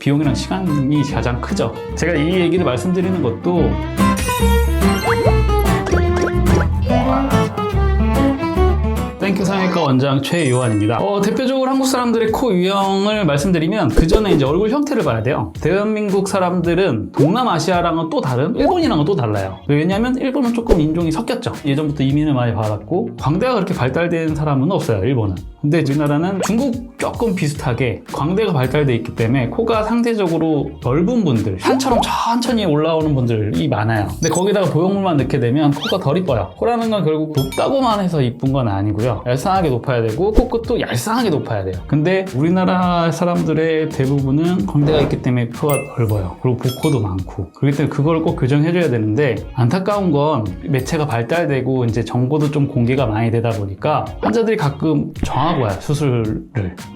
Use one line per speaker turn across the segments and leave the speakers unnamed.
비용이랑 시간이 가장 크죠. 제가 이 얘기를 말씀드리는 것도 땡큐 성형외과 원장 최요한입니다. 대표적으로 한국 사람들의 코 유형을 말씀드리면 그 전에 이제 얼굴 형태를 봐야 돼요. 대한민국 사람들은 동남아시아랑은 또 다른, 일본이랑은 또 달라요. 왜냐면 일본은 조금 인종이 섞였죠. 예전부터 이민을 많이 받았고 광대가 그렇게 발달된 사람은 없어요, 일본은. 근데 우리나라는 중국 조금 비슷하게 광대가 발달돼 있기 때문에 코가 상대적으로 넓은 분들, 산처럼 천천히 올라오는 분들이 많아요. 근데 거기다가 보형물만 넣게 되면 코가 덜 이뻐요. 코라는 건 결국 높다고만 해서 이쁜 건 아니고요. 얄쌍하게 높아야 되고 코끝도 얄쌍하게 높아야 돼요. 근데 우리나라 사람들의 대부분은 광대가 있기 때문에 코가 넓어요. 그리고 복코도 많고. 그렇기 때문에 그걸 꼭 교정해줘야 되는데 안타까운 건 매체가 발달되고 이제 정보도 좀 공개가 많이 되다 보니까 환자들이 가끔 정하고 와요, 수술을.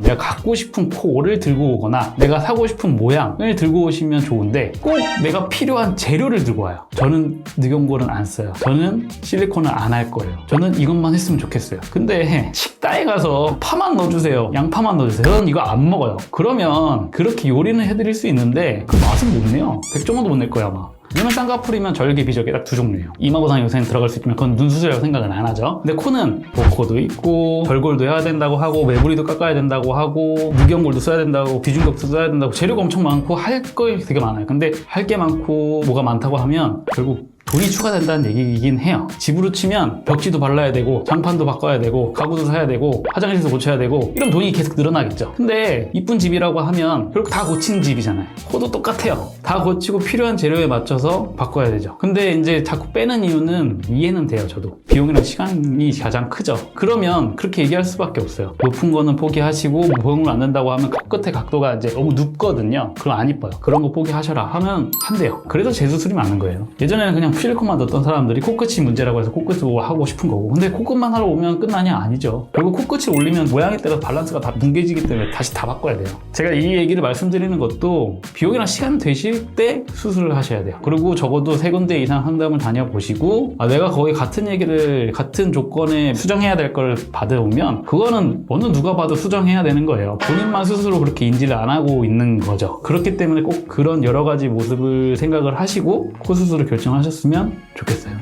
내가 갖고 싶은 코를 들고 오거나 내가 사고 싶은 모양을 들고 오시면 좋은데 꼭 내가 필요한 재료를 들고 와요. 저는 늑연골은 안 써요. 저는 실리콘을 안 할 거예요. 저는 이것만 했으면 좋겠어요. 근데 식당에 가서 파만 넣어주세요, 양파만 넣어주세요, 저는 이거 안 먹어요. 그러면 그렇게 요리는 해드릴 수 있는데 그 맛은 못 내요. 100점도 못 낼 거야 아마. 왜냐면 쌍꺼풀이면 절개, 비절개 딱 두 종류예요. 이마보상이 요새는 들어갈 수 있지만 그건 눈 수술이라고 생각은 안 하죠. 근데 코는 복코도 있고 절골도 해야 된다고 하고 매부리도 깎아야 된다고 하고 늑연골도 써야 된다고 비중격도 써야 된다고 재료가 엄청 많고 할 거 되게 많아요. 근데 할 게 많고 뭐가 많다고 하면 결국 돈이 추가된다는 얘기이긴 해요. 집으로 치면 벽지도 발라야 되고 장판도 바꿔야 되고 가구도 사야 되고 화장실도 고쳐야 되고 이런 돈이 계속 늘어나겠죠. 근데 이쁜 집이라고 하면 결국 다 고친 집이잖아요. 코도 똑같아요. 다 고치고 필요한 재료에 맞춰서 바꿔야 되죠. 근데 이제 자꾸 빼는 이유는 이해는 돼요. 저도 비용이랑 시간이 가장 크죠. 그러면 그렇게 얘기할 수밖에 없어요. 높은 거는 포기하시고 보형물 안 된다고 하면 코끝의 각도가 이제 너무 눕거든요. 그럼 안 이뻐요. 그런 거 포기하셔라 하면 한대요. 그래서 재수술이 많은 거예요. 예전에는 그냥 실리콘만 넣었던 사람들이 코끝이 문제라고 해서 코끝으로 하고 싶은 거고, 근데 코끝만 하러 오면 끝나냐? 아니죠. 결국 코끝을 올리면 모양에 따라 밸런스가 다 뭉개지기 때문에 다시 다 바꿔야 돼요. 제가 이 얘기를 말씀드리는 것도 비용이랑 시간 되실 때 수술을 하셔야 돼요. 그리고 적어도 3군데 이상 상담을 다녀보시고 내가 거의 같은 얘기를 같은 조건에 수정해야 될 걸 받아오면 그거는 어느 누가 봐도 수정해야 되는 거예요. 본인만 스스로 그렇게 인지를 안 하고 있는 거죠. 그렇기 때문에 꼭 그런 여러 가지 모습을 생각을 하시고 코 수술을 결정하셨으면 좋겠어요.